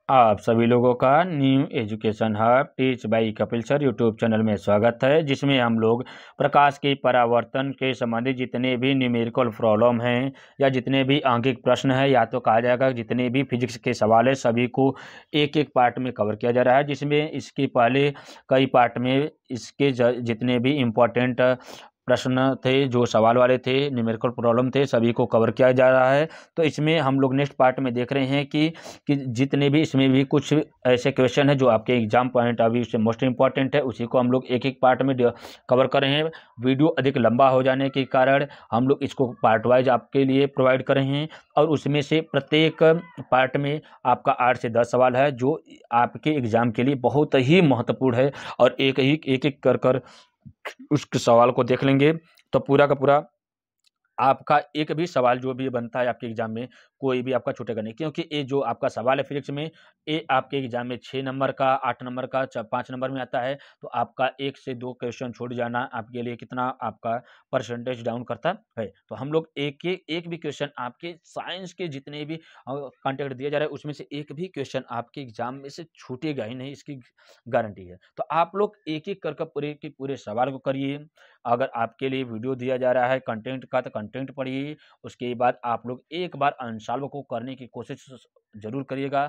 आप सभी लोगों का new education hub teach by Kapil sir YouTube channel में स्वागत है, जिसमें हम लोग प्रकाश के परावर्तन के संबंधित जितने भी न्यूमेरिकल प्रॉब्लम हैं या जितने भी अंकिक प्रश्न हैं, या तो कहा जाएगा जितने भी फिजिक्स के सवाल है, सभी को एक एक पार्ट में कवर किया जा रहा है। जिसमें इसके पहले कई पार्ट में इसके जितने भी इम्पोर्टेंट प्रश्न थे, जो सवाल वाले थे, न्यूमेरिकल प्रॉब्लम थे, सभी को कवर किया जा रहा है। तो इसमें हम लोग नेक्स्ट पार्ट में देख रहे हैं कि जितने भी इसमें भी कुछ ऐसे क्वेश्चन है जो आपके एग्जाम पॉइंट ऑफ व्यू से मोस्ट इंपॉर्टेंट है, उसी को हम लोग एक एक पार्ट में कवर कर रहे हैं। वीडियो अधिक लंबा हो जाने के कारण हम लोग इसको पार्ट वाइज आपके लिए प्रोवाइड कर रहे हैं, और उसमें से प्रत्येक पार्ट में आपका 8 से 10 सवाल है जो आपके एग्जाम के लिए बहुत ही महत्वपूर्ण है। और एक एक कर उस सवाल को देख लेंगे तो पूरा का पूरा आपका एक भी सवाल जो भी बनता है आपके एग्जाम में, कोई भी आपका छूटेगा नहीं। क्योंकि ये जो आपका सवाल है फिजिक्स में, ये आपके एग्जाम में 6 नंबर का, 8 नंबर का, 5 नंबर में आता है। तो आपका 1 से 2 क्वेश्चन छूट जाना आपके लिए कितना आपका परसेंटेज डाउन करता है। तो हम लोग एक भी क्वेश्चन आपके साइंस के जितने भी कंटेंट दिया जा रहा है, उसमें से एक भी क्वेश्चन आपके एग्जाम में से छूटेगा ही नहीं, इसकी गारंटी है। तो आप लोग एक एक कर पूरे के पूरे सवाल को करिए। अगर आपके लिए वीडियो दिया जा रहा है कंटेंट का, तो कंटेंट पढ़िए। उसके बाद आप लोग एक बार अनसॉल्व को करने की कोशिश ज़रूर करिएगा।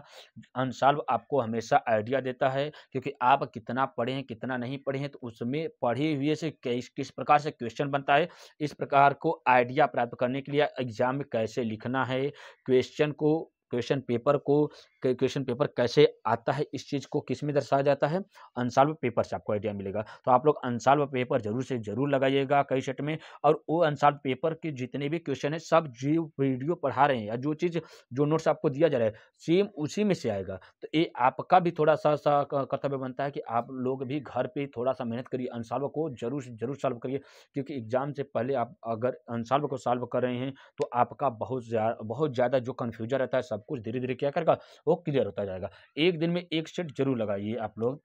अनसॉल्व आपको हमेशा आइडिया देता है, क्योंकि आप कितना पढ़े हैं, कितना नहीं पढ़े हैं, तो उसमें पढ़े हुए से किस प्रकार से क्वेश्चन बनता है, इस प्रकार को आइडिया प्राप्त करने के लिए एग्जाम में कैसे लिखना है, क्वेश्चन पेपर कैसे आता है, इस चीज़ को किस में दर्शाया जाता है, अनसॉल्व पेपर से आपको आइडिया मिलेगा। तो आप लोग अनसॉल्व पेपर ज़रूर से ज़रूर लगाइएगा कई सेट में। और वो अनसॉल्व पेपर के जितने भी क्वेश्चन है, सब जो वीडियो पढ़ा रहे हैं या जो नोट्स आपको दिया जा रहा है, सेम उसी में से आएगा। तो ये आपका भी थोड़ा सा कर्तव्य बनता है कि आप लोग भी घर पे थोड़ा सा मेहनत करिए, अनसॉल्व को जरूर से जरूर सॉल्व करिए। क्योंकि एग्जाम से पहले आप अगर अनसॉल्व को सॉल्व कर रहे हैं, तो आपका बहुत ज़्यादा जो कन्फ्यूजन रहता है, सब कुछ धीरे धीरे क्या करेगा, वो क्लियर होता जाएगा। एक दिन में एक सेट जरूर लगाइए आप लोग।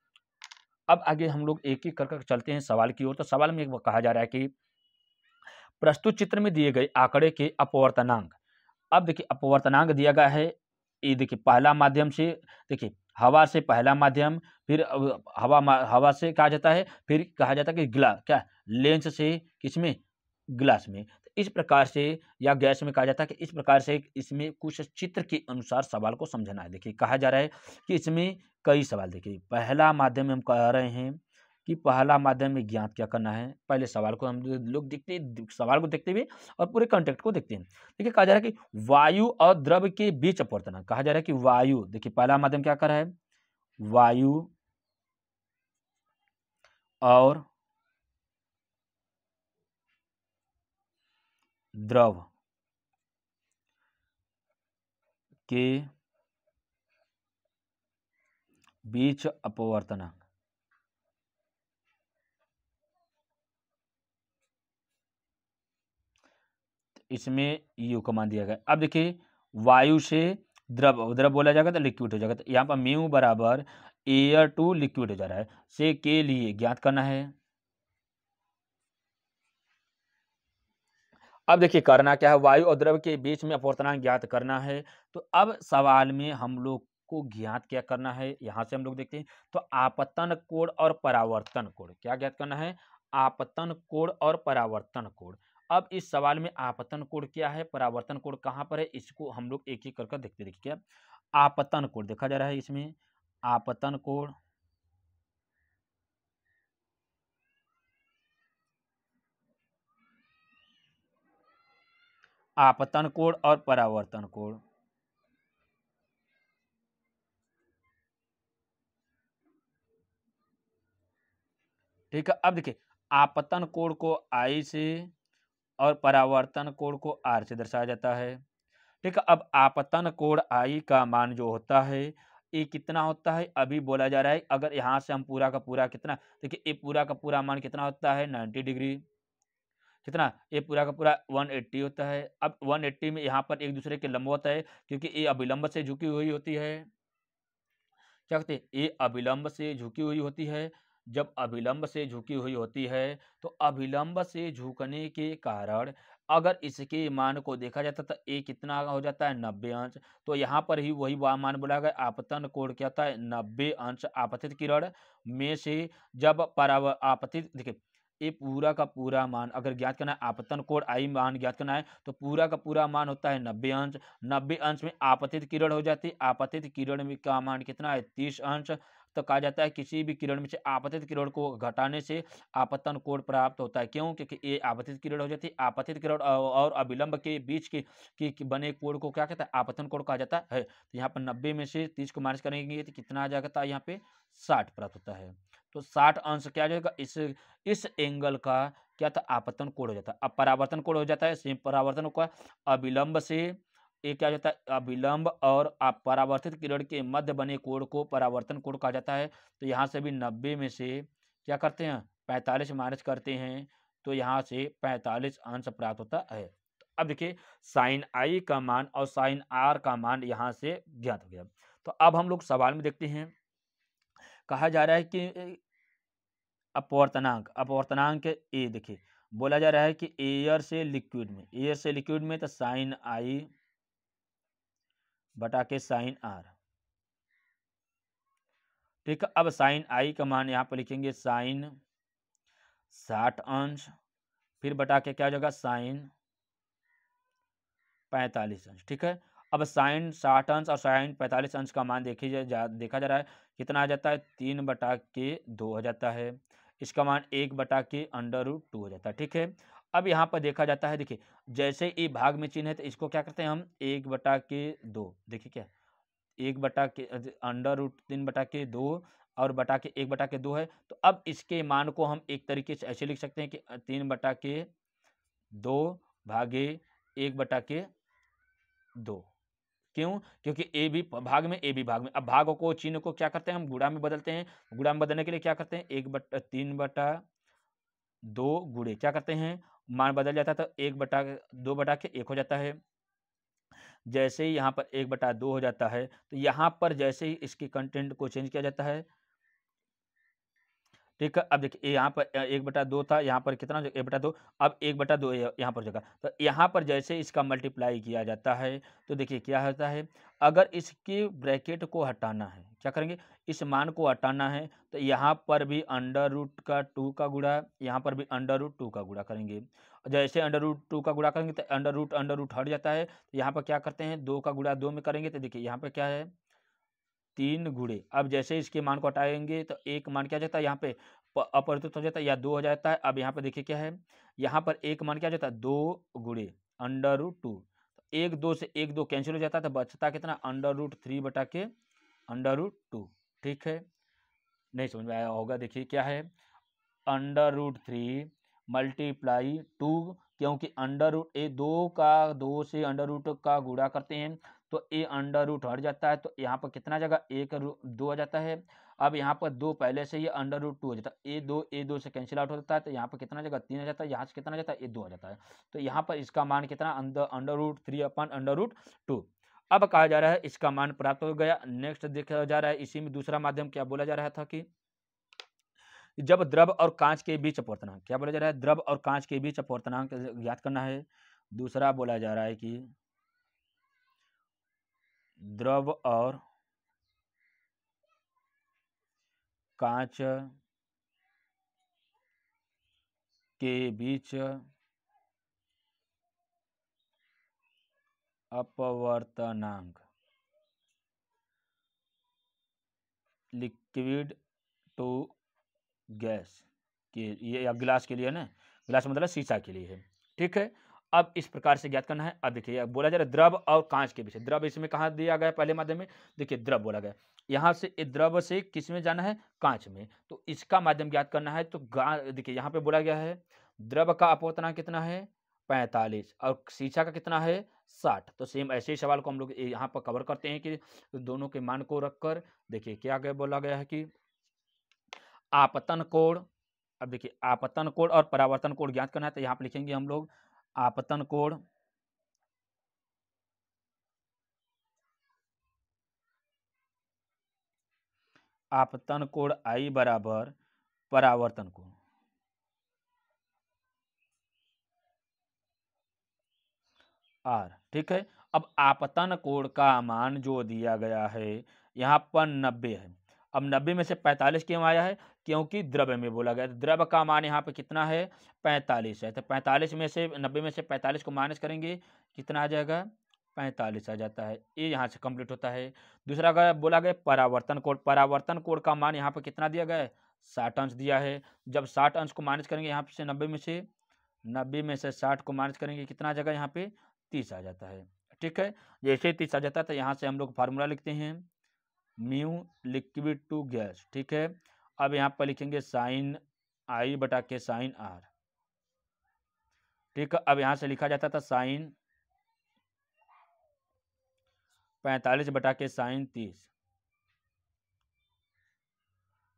अब आगे हम लोग एक एक कर चलते हैं सवाल की ओर। तो सवाल में कहा जा रहा है कि प्रस्तुत चित्र में दिए गए आंकड़े के अपवर्तनांक। अब देखिए अपवर्तनांक दिया गया है। ये देखिए पहला माध्यम से, देखिए हवा से पहला माध्यम, फिर हवा से कहा जाता है, फिर कहा जाता है कि लेंस से किसमें, ग्लास में। तो इस प्रकार से, या गैस में कहा जाता है कि इस प्रकार से इसमें कुछ चित्र के अनुसार सवाल को समझना है। देखिए कहा जा रहा है कि इसमें कई सवाल, देखिए पहला माध्यम हम कह रहे हैं कि पहला माध्यम में ज्ञात क्या करना है। पहले सवाल को हम लोग सवाल को देखते हुए और पूरे कंटेक्ट को देखते हैं। देखिए कहा जा रहा है कि वायु और द्रव के बीच अपवर्तनांक। कहा जा रहा है कि वायु, देखिए पहला माध्यम क्या कर रहा है, वायु और द्रव के बीच अपवर्तनांक। इसमें यू का मान दिया गया। अब देखिए वायु से द्रव बोला जाएगा तो लिक्विड हो जाएगा। तो यहाँ पर म्यू बराबर एयर टू लिक्विड हो जा रहा है। से के लिए ज्ञात करना है। अब देखिए करना क्या है, वायु और द्रव के बीच में अपवर्तनांक ज्ञात करना है। तो अब सवाल में हम लोग को ज्ञात क्या करना है, यहां से हम लोग देखते हैं। तो आपतन कोण और परावर्तन कोण क्या ज्ञात करना है, आपतन कोण और परावर्तन कोण। अब इस सवाल में आपतन कोण क्या है, परावर्तन कोण कहां पर है, इसको हम लोग एक एक करके देखते। देखिए क्या आपतन कोण देखा जा रहा है, इसमें आपतन कोण, आपतन कोण और परावर्तन कोण। ठीक है। अब देखिए आपतन कोण को आई से और परावर्तन कोण को आर से दर्शाया जाता है। ठीक है। अब आपतन कोण आई का मान जो होता है, ये कितना होता है, अभी बोला जा रहा है। अगर यहाँ से हम पूरा का पूरा कितना, देखिए ये पूरा का पूरा मान कितना होता है, 90 डिग्री। कितना, ये पूरा का पूरा 180 होता है। अब 180 में यहाँ पर एक दूसरे के लंबवत है, क्योंकि ये अभिलंब से झुकी हुई होती है। क्या कहते हैं, ये अभिलंब से झुकी हुई होती है। जब अभिलंब से झुकी हुई होती है, तो अभिलंब से झुकने के कारण अगर इसके मान को देखा जाता तो ए कितना हो जाता है 90 अंश। तो यहाँ पर ही वही मान बोला गया, आपतन कोण क्या होता है 90 अंश आपतित किरण में से जब आपतित, देखिए ये पूरा का पूरा मान अगर ज्ञात करना है, आपतन कोण आई मान ज्ञात करना है तो पूरा का पूरा मान होता है 90 अंश। 90 अंश में आपतित किरण हो जाती है, आपतित किरण में का मान कितना है 30 अंश। तो कहा जाता है किसी भी किरण में से आपतित किरण को घटाने से आपतन कोण प्राप्त होता है। क्यों? क्योंकि ये आपतित किरण हो जाती है, आपतित किरण और अभिलंब के बीच के बने कोण को क्या कहता है आपतन कोण कहा जाता है। तो यहाँ पर 90 में से 30 को माइनस करेंगे तो कितना आ जाता है यहाँ पे 60 प्राप्त होता है। तो 60 अंश क्या आ जाएगा, इस एंगल का क्या था आपतन कोण हो जाता है। अब परावर्तन कोण हो जाता है, सेम परावर्तन का अभिलंब से ये क्या जाता है अभिलंब और परावर्तित किरण के मध्य बने कोण को परावर्तन कोण कहा जाता है। तो यहाँ से भी 90 में से क्या करते हैं 45 माइनस करते हैं तो यहाँ से 45 अंश प्राप्त होता है। तो अब देखिए साइन आई का मान और साइन आर का मान यहाँ से ज्ञात हो गया। तो अब हम लोग सवाल में देखते हैं, कहा जा रहा है कि अपवर्तनांक ए, देखिए बोला जा रहा है कि एयर से लिक्विड में तो साइन आई बटा के साइन आर, ठीक है। अब साइन आई का मान यहाँ पर लिखेंगे साइन 60 अंश, फिर बटा के क्या हो जाएगा साइन 45 अंश, ठीक है। अब साइन 60 अंश और साइन 45 अंश का मान देखा जा रहा है कितना आ जाता है 3/2 हो जाता है। इसका मान 1/√2 हो जाता है, ठीक है। अब यहाँ पर देखा जाता है, देखिए जैसे ये भाग में चिन्ह है तो इसको क्या करते हैं हम 1/2, देखिए क्या 1/√3/2 और बटा के 1/2 है। तो अब इसके मान को हम एक तरीके से ऐसे लिख सकते हैं कि 3/2 भागे 1/2। क्यों? क्योंकि ए भी भाग में अब भाग को चिन्ह को क्या करते हैं हम गुणा में बदलते हैं। गुणा में बदलने के लिए क्या करते हैं 3/2 गुणे क्या करते हैं मान बदल जाता है तो 1/2 हो जाता है। जैसे ही यहाँ पर 1/2 हो जाता है तो यहाँ पर जैसे ही इसके कंटेंट को चेंज किया जाता है, ठीक है। अब देखिए यहाँ पर 1/2 था, यहाँ पर कितना 1/2, अब 1/2 यहाँ पर जगह, तो यहाँ पर जैसे इसका मल्टीप्लाई किया जाता है तो देखिए क्या होता है, अगर इसके ब्रैकेट को हटाना है क्या करेंगे इस मान को हटाना है तो यहाँ पर भी √2 का गुणा, यहाँ पर भी √2 का गुणा करेंगे। जैसे √2 का गुणा करेंगे तो अंडर रूट हट जाता है। तो यहाँ पर क्या करते हैं 2 का गुणा 2 में करेंगे तो देखिए यहाँ पर क्या है 3 गुणे। अब जैसे इसके मान को हटाएंगे तो एक मान क्या जाता है यहाँ पे अपरिवर्तित हो जाता है या 2 हो जाता है। अब यहाँ पर देखिए क्या है, यहाँ पर एक मान क्या जाता है 2 गुणे √2, 1 2 से 1 2 कैंसिल हो जाता है तो बचता कितना √3/2, ठीक है। नहीं समझ में आया होगा, देखिए क्या है √3 मल्टीप्लाई 2, क्योंकि दो से अंडर रूट का गुणा करते हैं तो ए अंडर रूट हट जाता है तो यहाँ पर कितना जगह 2 आ जाता है। अब यहाँ पर 2 पहले से ही अंडर रूट 2 हो जाता है, ए दो से कैंसिल आउट हो जाता है तो यहाँ पर कितना जगह 3 आ जाता है, यहाँ से कितना जाता है 2 आ जाता है। तो यहाँ पर इसका मान कितना √3/√2। अब कहा जा रहा है इसका मान प्राप्त हो गया। नेक्स्ट देखा जा रहा है इसी में दूसरा माध्यम क्या बोला जा रहा था कि जब द्रव और कांच के बीच अपवर्तनांक, क्या बोला जा रहा है द्रव और कांच के बीच अपवर्तनांक ज्ञात करना है। दूसरा बोला जा रहा है कि द्रव और कांच के बीच अपवर्तनांक लिक्विड टू गैस के ये या गिलास के लिए है ना, गिलास मतलब शीशा के लिए है, ठीक है। अब इस प्रकार से ज्ञात करना है। अब देखिए बोला जा रहा है द्रव और कांच के बीच, द्रव इसमें कहाँ दिया गया पहले माध्यम में, देखिए द्रव बोला गया, यहाँ से द्रव से किस में जाना है कांच में, तो इसका माध्यम ज्ञात करना है। तो देखिए यहाँ पे बोला गया है द्रव का अपवर्तनांक कितना है 45 और शीशा का कितना है 60। तो सेम ऐसे ही सवाल को हम लोग यहाँ पर कवर करते हैं कि दोनों के मान को रखकर देखिए क्या बोला गया है कि आपतन कोण, अब देखिए आपतन कोण और परावर्तन कोण ज्ञात करना है तो यहाँ पर लिखेंगे हम लोग आपतन कोण आई बराबर परावर्तन कोण, आर, ठीक है। अब आपतन कोण का मान जो दिया गया है यहाँ पर 90 है। अब 90 में से 45 क्यों आया है? क्योंकि द्रव्य में बोला गया है। द्रव्य का मान यहाँ पे कितना है? 45 है। तो 45 में से 90 में से 45 को माइनस करेंगे, कितना आ जाएगा? 45 आ जाता है। ये यहाँ से कंप्लीट होता है। दूसरा अगर बोला गया परावर्तन कोण, परावर्तन कोण का मान यहाँ पे कितना दिया गया है? 60 अंश दिया है। जब 60 अंश को माइनस करेंगे यहाँ से 90 में से 60 को माइनस करेंगे, कितना आ जाएगा? यहाँ पे 30 आ जाता है, ठीक है। जैसे ही 30 आ जाता है तो यहाँ से हम लोग फार्मूला लिखते हैं, म्यू लिक्विड टू गैस, ठीक है। अब यहाँ पर लिखेंगे साइन आई बटा के साइन आर, ठीक है। अब यहाँ से लिखा जाता था साइन 45 बटा के साइन 30,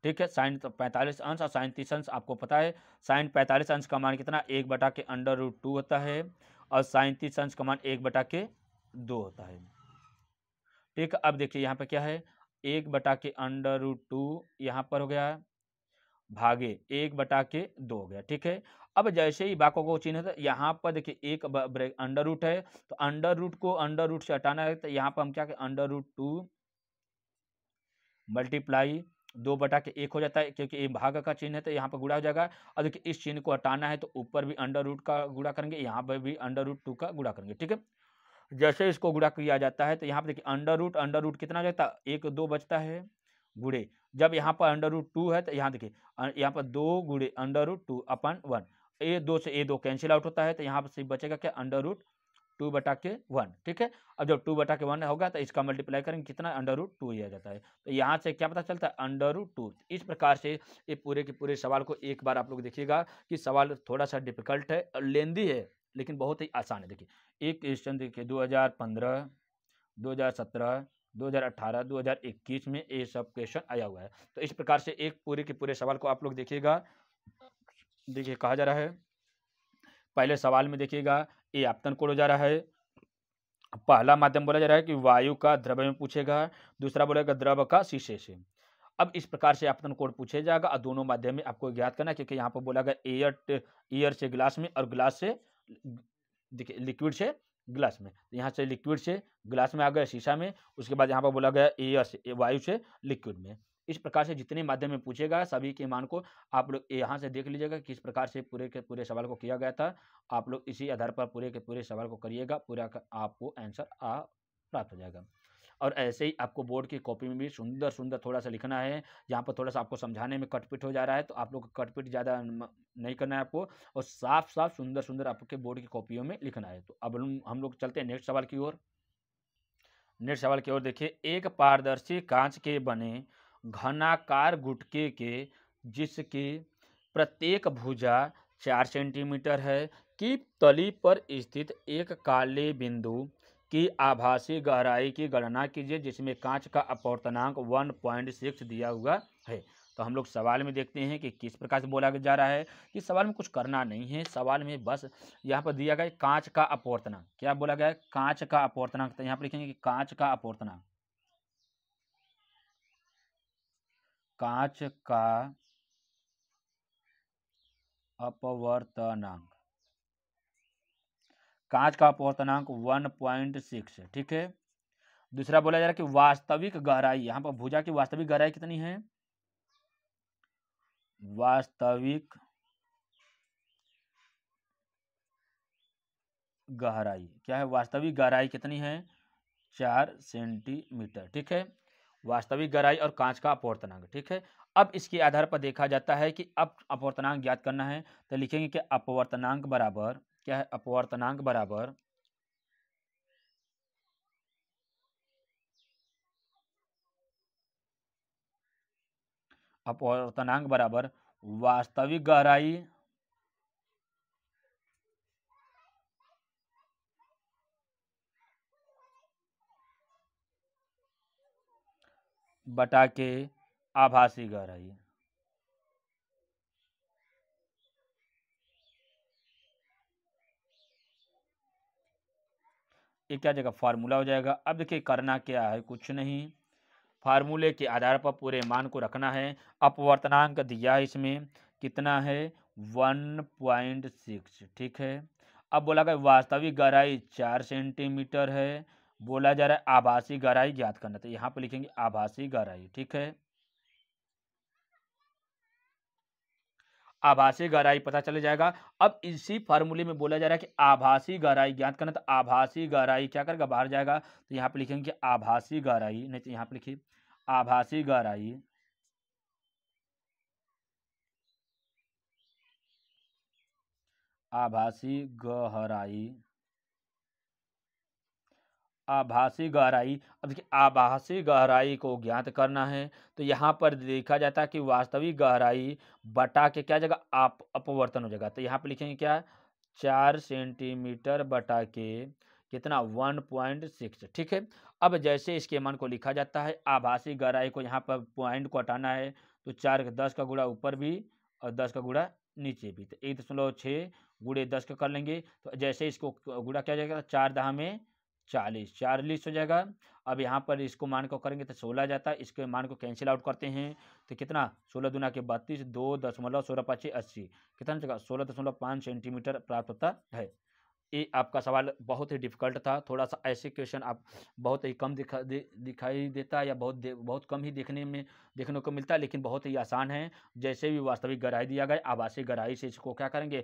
ठीक है। साइन 45 अंश और साइन 30 अंश आपको पता है। साइन 45 अंश का मान कितना? 1 बटा के √2 होता है और साइन 30 अंश का मान 1 बटा के 2 होता है, ठीक है। अब देखिए यहाँ पे क्या है? 1 बटा के √2 यहाँ पर हो गया भागे 1 बटा के 2 हो गया, ठीक है। अब जैसे ही बाकों को चिन्ह है यहाँ पर देखिए एक अंडर रूट है, तो अंडर रूट को अंडर रूट से हटाना है, तो यहाँ पर हम क्या करें? √2 मल्टीप्लाई 2 बटा के 1 हो जाता है, क्योंकि ये भाग का चिन्ह है तो यहाँ पर गुणा हो जाएगा। और देखिए इस चिन्ह को हटाना है तो ऊपर भी अंडर रूट का गुणा करेंगे, यहाँ पर भी √2 का गुणा करेंगे, ठीक है। जैसे इसको गुणा किया जाता है तो यहाँ पर देखिए अंडर रूट कितना जाता है? 1 2 बचता है, गुणे जब यहाँ पर √2 है तो यहाँ देखिए यहाँ पर 2 गुणे √2 अपन 1, ए 2 से ए 2 कैंसिल आउट होता है, तो यहाँ पर सिर्फ बचेगा क्या? √2 बटा के 1, ठीक है। अब जब 2 बटा के 1 होगा तो इसका मल्टीप्लाई करेंगे, कितना? √2 ही आ जाता है। तो यहाँ से क्या पता चलता है? √2। इस प्रकार से ये पूरे के पूरे सवाल को एक बार आप लोग देखिएगा कि सवाल थोड़ा सा डिफिकल्ट है और लेंदी है, लेकिन बहुत ही आसान है। देखिए एक क्वेश्चन देखिए 2015, 2017, 2018, 2021 में ये सब क्वेश्चन आया हुआ है। तो इस प्रकार से एक पूरे के पूरे सवाल को आप लोग देखिएगा। देखिए कहा जा रहा है, पहले सवाल में देखिएगा ये आपतन कोण हो जा रहा है। पहला माध्यम बोला जा रहा है कि वायु का द्रव्य में पूछेगा, दूसरा बोलेगा द्रव का शीशे से। अब इस प्रकार से आपतन कोण पूछे जाएगा और दोनों माध्यम में आपको ज्ञात करना है, क्योंकि यहाँ पर बोला गया एयर से ग्लास में और ग्लास से देखिए लिक्विड से ग्लास में। यहाँ से लिक्विड से ग्लास में आ गया शीशा में, उसके बाद यहाँ पर बोला गया एयर से वायु से लिक्विड में। इस प्रकार से जितने माध्यम में पूछेगा सभी के मान को आप लोग यहाँ से देख लीजिएगा किस प्रकार से पूरे के पूरे सवाल को किया गया था। आप लोग इसी आधार पर पूरे के पूरे सवाल को करिएगा, पूरा आपको आंसर प्राप्त हो जाएगा। और ऐसे ही आपको बोर्ड की कॉपी में भी सुंदर सुंदर थोड़ा सा लिखना है, जहाँ पर थोड़ा सा आपको समझाने में कटपिट हो जा रहा है तो आप लोग कटपिट ज़्यादा नहीं करना है आपको, और साफ साफ सुंदर सुंदर आपके बोर्ड की कॉपियों में लिखना है। तो अब हम लोग चलते हैं नेक्स्ट सवाल की ओर। नेक्स्ट सवाल की ओर देखिए, एक पारदर्शी कांच के बने घनाकार गुटके के जिसकी प्रत्येक भुजा 4 सेंटीमीटर है की तली पर स्थित एक काले बिंदु की आभासी गहराई की गणना कीजिए, जिसमें कांच का अपवर्तनांक 1.6 दिया हुआ है। तो हम लोग सवाल में देखते हैं कि किस प्रकार से बोला जा रहा है कि सवाल में कुछ करना नहीं है, सवाल में बस यहाँ पर दिया गया कांच का अपवर्तनांक। क्या बोला गया है? कांच का अपवर्तनांक। तो यहाँ पर लिखेंगे कि कांच का अपवर्तनांक, कांच का अपवर्तनांक, कांच का अपवर्तनांक 1.6 है, ठीक है। दूसरा बोला जा रहा है कि वास्तविक गहराई, यहाँ पर भुजा की वास्तविक गहराई कितनी है? वास्तविक गहराई क्या है? वास्तविक गहराई कितनी है? 4 सेंटीमीटर, ठीक है। वास्तविक गहराई और कांच का अपवर्तनांक, ठीक है। अब इसके आधार पर देखा जाता है कि अब अपवर्तनांक ज्ञात करना है, तो लिखेंगे कि अपवर्तनांक बराबर क्या है? अपवर्तनांक बराबर वास्तविक गहराई बटा के आभासी गहराई। ये क्या जगह फार्मूला हो जाएगा। अब देखिए करना क्या है, कुछ नहीं, फार्मूले के आधार पर पूरे मान को रखना है। अपवर्तनांक दिया है इसमें कितना है? 1.6, ठीक है। अब बोला गया वास्तविक गहराई 4 सेंटीमीटर है, बोला जा रहा है आभासी गहराई ज्ञात करना। तो यहाँ पे लिखेंगे आभासी गहराई, ठीक है। आभासी गहराई पता चल जाएगा। अब इसी फार्मूले में बोला जा रहा है कि आभासी गहराई ज्ञात करना। तो आभासी गहराई क्या करेगा, बाहर जाएगा। तो यहाँ पे लिखेंगे आभासी गहराई, नहीं तो यहाँ पे लिखिए आभासी गहराई, आभासी गहराई, आभासी गहराई। अब देखिए आभासी गहराई को ज्ञात करना है तो यहाँ पर देखा जाता है कि वास्तविक गहराई बटा के क्या जगह आप अपवर्तन हो जाएगा। तो यहाँ पे लिखेंगे क्या, 4 सेंटीमीटर बटा के कितना 1.6, ठीक है। अब जैसे इसके मान को लिखा जाता है, आभासी गहराई को यहाँ पर पॉइंट को हटाना है तो 4 10 का गुणा ऊपर भी और 10 का गुणा नीचे भी। तो 1.6 गुणे 10 का कर लेंगे। तो जैसे इसको गुणा किया जाएगा 4 दहा में 40 हो जाएगा। अब यहाँ पर इसको मान को करेंगे तो 16 जाता है, इसके मान को कैंसिल आउट करते हैं तो कितना 16 दूना के 32, 2.16 कितना जगह 16.5 सेंटीमीटर प्राप्त होता है। ये आपका सवाल बहुत ही डिफिकल्ट था। थोड़ा सा ऐसे क्वेश्चन आप बहुत ही कम दिखाई देता है या बहुत कम ही देखने को मिलता है, लेकिन बहुत ही आसान है। जैसे भी वास्तविक गहराई दिया गया, आभासी गहराई से इसको क्या करेंगे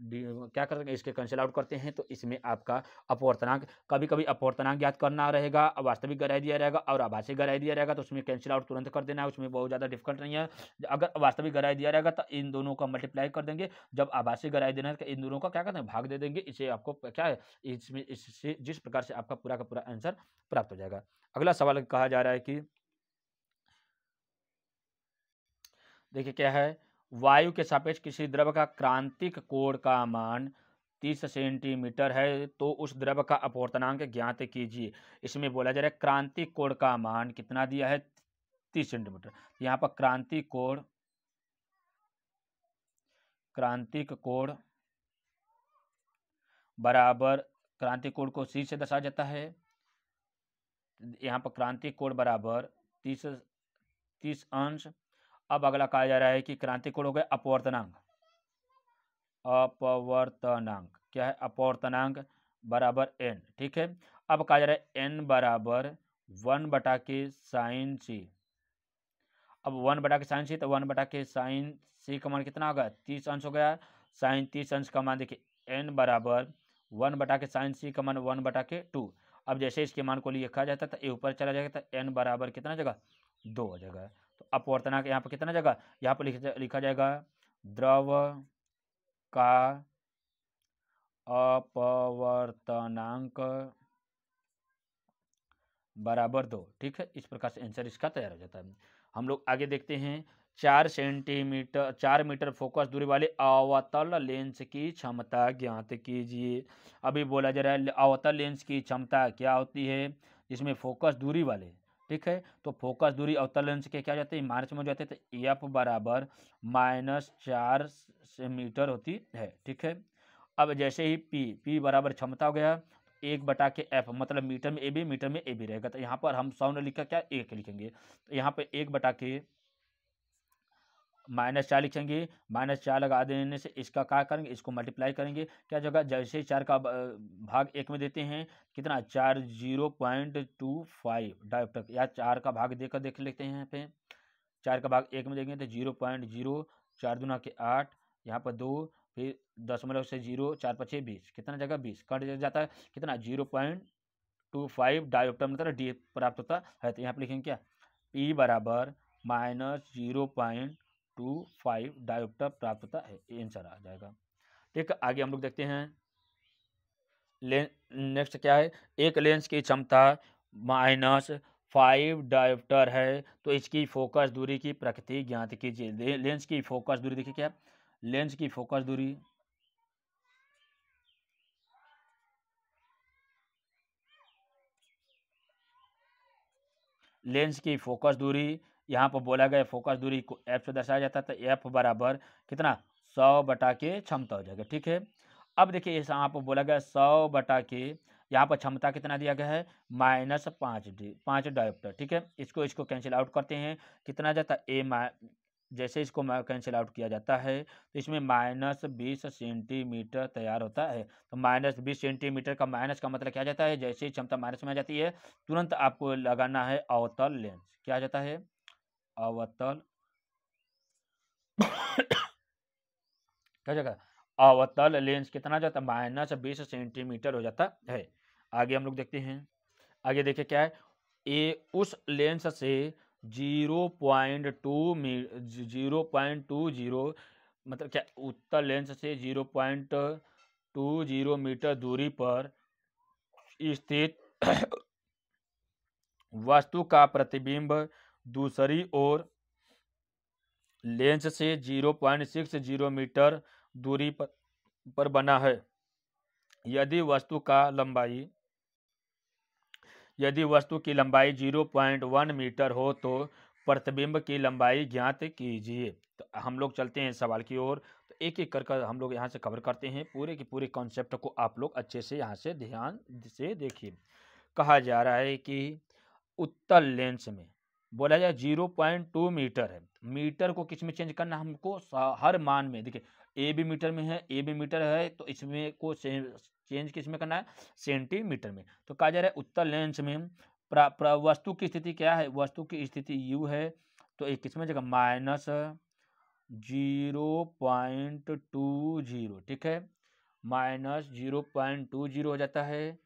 क्या करेंगे, इसके कैंसिल आउट करते हैं तो इसमें आपका अपवर्तनांक, कभी कभी अपवर्तनांक ज्ञात करना रहेगा, वास्तविक गहराई दिया रहेगा और आभासी गहराई दिया रहेगा तो उसमें कैंसिल आउट तुरंत कर देना है, उसमें बहुत ज़्यादा डिफिकल्ट नहीं है। अगर वास्तविक गहराई दिया रहेगा तो इन दोनों का मल्टीप्लाई कर देंगे, जब आभासी गहराई देना है तो इन दोनों का क्या करते हैं, भाग दे देंगे। इसे आपको क्या है, इसमें इससे जिस प्रकार से आपका पूरा का पूरा आंसर प्राप्त हो जाएगा। अगला सवाल कहा जा रहा है कि देखिए क्या है, वायु के सापेक्ष किसी द्रव का क्रांतिक कोण का मान 30 सेंटीमीटर है तो उस द्रव का अपवर्तनांक ज्ञात कीजिए। इसमें बोला जा रहा है क्रांतिक कोण का मान कितना दिया है, 30 सेंटीमीटर। यहाँ पर क्रांतिक कोण बराबर, क्रांतिक कोण को C से दर्शाया जाता है। यहाँ पर क्रांतिक कोण बराबर 30 अंश। अब अगला कहा जा रहा है कि क्रांतिक कोण हो गया अपवर्तनांक, क्या है अपवर्तनांक बराबर n, ठीक है। अब कहा जा रहा है n बराबर 1/sin c। अब 1/sin c तो 1/sin c का मान कितना होगा, 30 अंश हो गया। sin 30 अंश का मान देखिए n बराबर 1/sin c का मान 1/2। अब जैसे इसके मान को लिखा जाता है तो ये ऊपर चला जाएगा तो n बराबर कितना जगह 2 हो जाएगा। तो अपवर्तनांक यहाँ पर कितना जगह, यहाँ पर लिखा जाएगा द्रव का अपवर्तनांक बराबर 2, ठीक है। इस प्रकार से आंसर इसका तैयार हो जाता है। हम लोग आगे देखते हैं, 4 मीटर फोकस दूरी वाले अवतल लेंस की क्षमता ज्ञात कीजिए। अभी बोला जा रहा है अवतल लेंस की क्षमता क्या होती है, जिसमें फोकस दूरी वाले, ठीक है। तो फोकस दूरी अवतल लेंस के क्या जाते हैं, मार्च में जाते हैं तो एफ बराबर -4 मीटर होती है, ठीक है। अब जैसे ही पी बराबर क्षमता हो गया 1/f, मतलब मीटर में ए बी रहेगा। तो यहाँ पर हम 100 ने लिखा क्या 1 लिखेंगे, तो यहाँ पे 1/के -4 लिखेंगे। -4 लगा देने से इसका क्या करेंगे, इसको मल्टीप्लाई करेंगे क्या जगह, जैसे ही 4 का भाग 1 में देते हैं कितना 4 0.25 डायोप्टर, या 4 का भाग देकर देख लेते हैं। यहाँ पे 4 का भाग 1 में देंगे तो 0.0, 4 दूना के 8, यहाँ पर 2, फिर दशमलव से 0, 4 5 20, कितना जगह 20 कट जाता है, कितना 0.25 डायोप्टर मतलब डी प्राप्त होता है। तो यहाँ पर लिखेंगे क्या P बराबर -0.25 डायोप्टर प्राप्त होता है, आंसर आ जाएगा। ठीक है, आगे हम लोग देखते हैं नेक्स्ट क्या है, एक लेंस की क्षमता -5 डायोप्टर है तो इसकी फोकस दूरी की प्रकृति ज्ञात कीजिए। लेंस की फोकस दूरी देखिए क्या, लेंस की फोकस दूरी यहाँ पर बोला गया फोकस दूरी को f से दर्शाया जाता है। तो f बराबर कितना 100 के क्षमता हो जाएगा, ठीक है। अब देखिए यहाँ पर बोला गया 100 के, यहाँ पर क्षमता कितना दिया गया है -5 डायोप्टर, ठीक है। इसको कैंसिल आउट करते हैं, कितना जाता है जैसे इसको कैंसिल आउट किया जाता है तो इसमें -20 सेंटीमीटर तैयार होता है। तो -20 सेंटीमीटर का माइनस का मतलब क्या जाता है, जैसे ही क्षमता माइनस में आ जाती है तुरंत आपको लगाना है अवतल लेंस। क्या आ जाता है, अवतल क्या जगह, अवतल लेंस कितना जाता है, -20 सेंटीमीटर हो जाता है। आगे हम लोग देखते हैं, आगे देखिए क्या है, ये उस लेंस से 0.20 मतलब क्या, उत्तल लेंस से 0.20 मीटर दूरी पर स्थित वस्तु का प्रतिबिंब दूसरी ओर लेंस से 0.60 मीटर दूरी पर बना है। यदि वस्तु की लंबाई 0.1 मीटर हो तो प्रतिबिंब की लंबाई ज्ञात कीजिए। तो हम लोग चलते हैं सवाल की ओर। तो एक एक कर हम लोग यहाँ से कवर करते हैं, पूरे के पूरे कॉन्सेप्ट को आप लोग अच्छे से यहाँ से ध्यान से देखिए। कहा जा रहा है कि उत्तल लेंस में बोला जाए 0.2 मीटर है, मीटर को किस में चेंज करना हमको, हर मान में। देखिए ए बी मीटर में है, ए बी मीटर है तो इसमें को चेंज किस में करना है, सेंटीमीटर में। तो कहा जा रहा है उत्तल लेंस में वस्तु की स्थिति क्या है, वस्तु की स्थिति यू है, तो एक किस में जगह -0.20, ठीक है, -0.20 हो जाता है।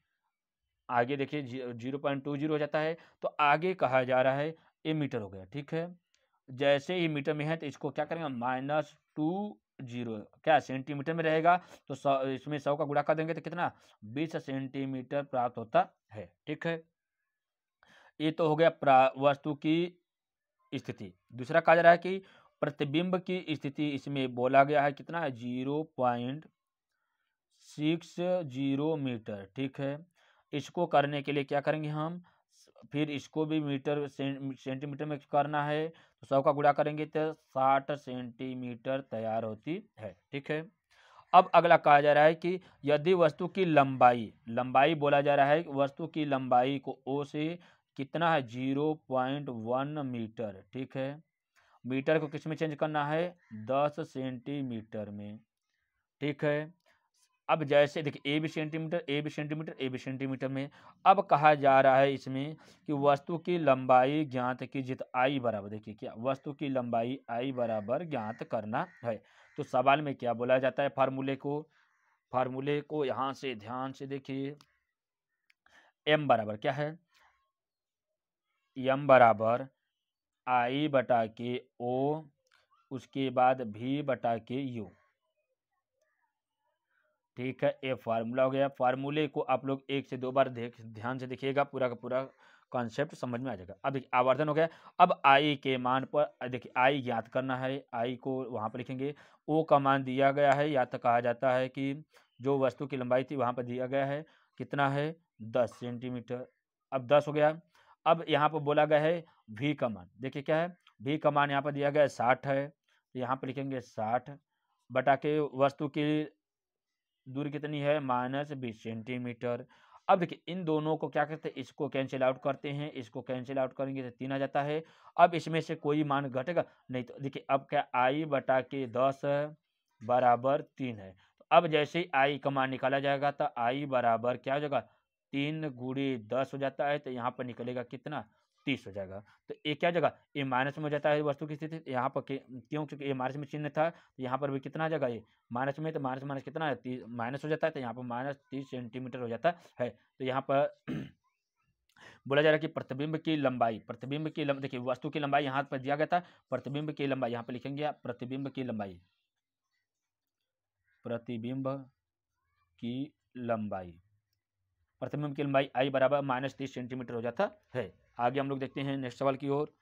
आगे देखिए 0.20 हो जाता है, तो आगे कहा जा रहा है ये मीटर हो गया, ठीक है। जैसे ये मीटर में है तो इसको क्या करेंगे, -20 क्या सेंटीमीटर में रहेगा, तो 100 इसमें 100 का गुणा कर देंगे तो कितना, 20 सेंटीमीटर प्राप्त होता है, ठीक है। ये तो हो गया वस्तु की स्थिति। दूसरा कहा जा रहा है कि प्रतिबिंब की स्थिति, इसमें बोला गया है कितना है, 0.60 मीटर, ठीक है। इसको करने के लिए क्या करेंगे हम, फिर इसको भी मीटर सेंटीमीटर में करना है, तो 100 का गुणा करेंगे तो 60 सेंटीमीटर तैयार होती है, ठीक है। अब अगला कहा जा रहा है कि यदि वस्तु की लंबाई बोला जा रहा है कि वस्तु की लंबाई को ओ से कितना है, 0.1 मीटर, ठीक है। मीटर को किस में चेंज करना है, 10 सेंटीमीटर में, ठीक है। अब जैसे देखिए A B centimetre, A B centimetre, A B centimetre में। अब कहा जा रहा है इसमें कि वस्तु की लंबाई ज्ञात कीजिए, तो आई बराबर, देखिए क्या, वस्तु की लंबाई आई बराबर ज्ञात करना है। तो सवाल में क्या बोला जाता है, फार्मूले को यहाँ से ध्यान से देखिए। एम बराबर क्या है, एम बराबर आई बटा के ओ, उसके बाद भी बटा के यू, ठीक है। ये फार्मूला हो गया। फार्मूले को आप लोग 1 से 2 बार ध्यान से देखिएगा, पूरा का पूरा कॉन्सेप्ट समझ में आ जाएगा। अब देखिए आवर्धन हो गया। अब आई के मान पर देखिए आई ज्ञात करना है, आई को वहाँ पर लिखेंगे, ओ का मान दिया गया है, या तो कहा जाता है कि जो वस्तु की लंबाई थी वहाँ पर दिया गया है कितना है, 10 सेंटीमीटर। अब 10 हो गया। अब यहाँ पर बोला गया है भी का मान, देखिए क्या है, भी का मान यहाँ पर दिया गया है 60 है, तो यहाँ पर लिखेंगे 60 बटा के वस्तु की दूरी कितनी है, -20 सेंटीमीटर। अब देखिए इन दोनों को क्या करते हैं, इसको कैंसिल आउट करते हैं, इसको कैंसिल आउट करेंगे तो 3 आ जाता है। अब इसमें से कोई मान घटेगा नहीं, तो देखिए अब क्या, आई बटा के 10 बराबर 3 है। तो अब जैसे ही आई का मान निकाला जाएगा तो आई बराबर क्या हो जाएगा, 3 गुणे 10 हो जाता है, तो यहाँ पर निकलेगा कितना, 30 हो जाएगा। तो ये क्या जगह, ये माइनस में हो जाता है वस्तु की स्थिति, यहाँ पर क्यों, क्योंकि ये माइनस में चिन्ह था, तो यहाँ पर भी कितना आ जाएगा, ये माइनस में, तो माइनस माइनस कितना है, माइनस हो जाता है, तो यहाँ पर -30 सेंटीमीटर हो जाता है। तो यहाँ पर बोला जा रहा है कि प्रतिबिंब की लंबाई, देखिए वस्तु की लंबाई यहाँ पर दिया गया था, प्रतिबिंब की लंबाई यहाँ पर लिखेंगे आप, प्रतिबिंब की लंबाई आई बराबर -30 सेंटीमीटर हो जाता है। आगे हम लोग देखते हैं नेक्स्ट सवाल की ओर।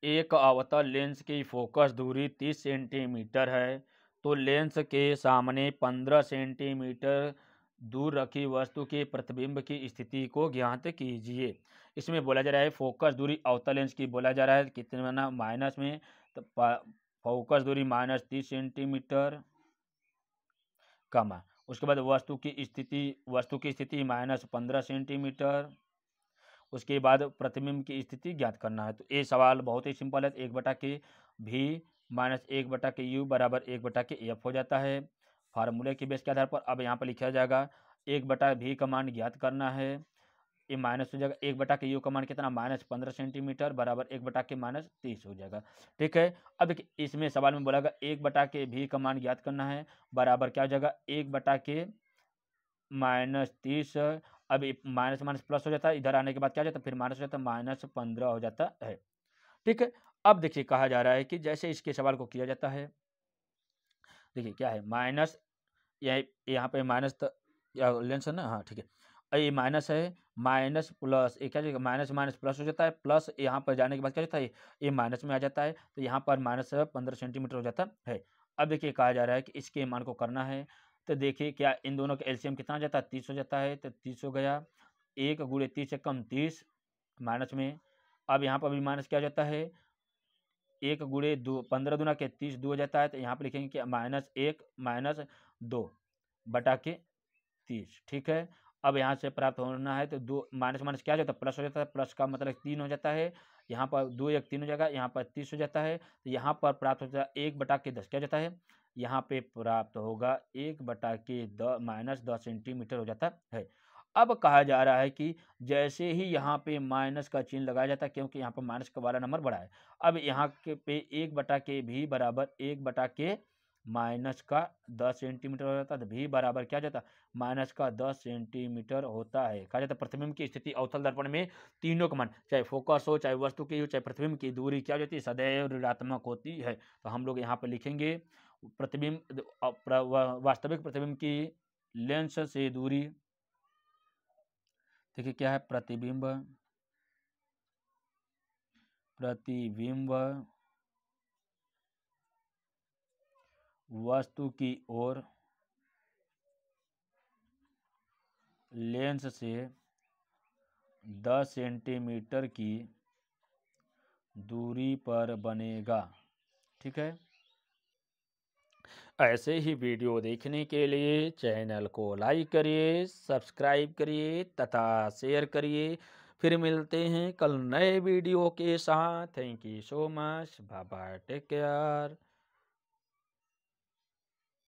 एक अवतल लेंस की फोकस दूरी 30 सेंटीमीटर है, तो लेंस के सामने 15 सेंटीमीटर दूर रखी वस्तु के प्रतिबिंब की स्थिति को ज्ञात कीजिए। इसमें बोला जा रहा है फोकस दूरी अवतल लेंस की बोला जा रहा है कितना ना, माइनस में, तो फोकस दूरी -30 सेंटीमीटर कमा, उसके बाद वस्तु की स्थिति -15 सेंटीमीटर, उसके बाद प्रतिबिंब की स्थिति ज्ञात करना है। तो ये सवाल बहुत ही सिंपल है। 1/k v minus 1/k u बराबर 1/k f हो जाता है फार्मूले के बेस के आधार पर। अब यहाँ पर लिखा जाएगा 1/v का मान ज्ञात करना है, ये माइनस हो जाएगा 1/k यू का मान कितना -15 सेंटीमीटर बराबर 1/k -30 हो जाएगा। ठीक है, अब देखिए इसमें सवाल में बोला 1/k भी का मान ज्ञात करना है बराबर क्या हो जाएगा 1/k -30। अब माइनस माइनस प्लस हो जाता है, इधर आने के बाद क्या हो जाता है फिर माइनस हो जाता है -15 हो जाता है। ठीक है, अब देखिए कहा जा रहा है कि जैसे इसके सवाल को किया जाता है, देखिए क्या है माइनस, यहाँ पे माइनस लेंस है ना, हाँ ठीक है, ये माइनस है, माइनस प्लस ये क्या माइनस माइनस प्लस हो जाता है, प्लस यहाँ पर जाने के बाद क्या होता है ये माइनस में आ जाता है, तो यहाँ पर -15 सेंटीमीटर हो जाता है। अब देखिए कहा जा रहा है कि इसके मान को करना है, तो देखिए क्या इन दोनों का एलसीएम कितना हो जाता है 30 हो जाता है, तो 30 हो गया, 1 गुणे 30 से कम 30 माइनस में। अब यहाँ पर भी माइनस क्या हो जाता है 1 गुणे 2 15 दूना के 30 2 हो जाता है, तो यहाँ पर लिखेंगे कि -1 -2/30। ठीक है, अब यहाँ से प्राप्त होना है तो 2 माइनस माइनस क्या हो जाता है प्लस हो जाता है, प्लस का मतलब 3 हो जाता है, यहाँ पर 2 1 3 हो जाएगा, यहाँ पर 30 हो जाता है, तो यहाँ पर प्राप्त हो जाता है 1/10 क्या हो जाता है, यहाँ पे प्राप्त होगा 1/10 सेंटीमीटर हो जाता है। अब कहा जा रहा है कि जैसे ही यहाँ पे माइनस का चिन्ह लगाया जाता है, क्योंकि यहाँ पर माइनस का वाला नंबर बड़ा है, अब यहाँ के पे 1/k भी बराबर 1/k -10 सेंटीमीटर हो जाता है, तो भी बराबर क्या जाता है -10 सेंटीमीटर होता है। कहा जाता है प्रतिबिंब की स्थिति अवतल दर्पण में तीनों का मान, चाहे फोकस हो, चाहे वस्तु की हो, चाहे प्रतिबिंब की दूरी क्या हो जाती है सदैव ऋणात्मक होती है। तो हम लोग यहाँ पर लिखेंगे प्रतिबिंब वास्तविक प्रतिबिंब की लेंस से दूरी, देखिए क्या है प्रतिबिंब वस्तु की ओर लेंस से 10 सेंटीमीटर की दूरी पर बनेगा। ठीक है, ऐसे ही वीडियो देखने के लिए चैनल को लाइक करिए, सब्सक्राइब करिए तथा शेयर करिए। फिर मिलते हैं कल नए वीडियो के साथ। Thank you so much, bye bye, take care.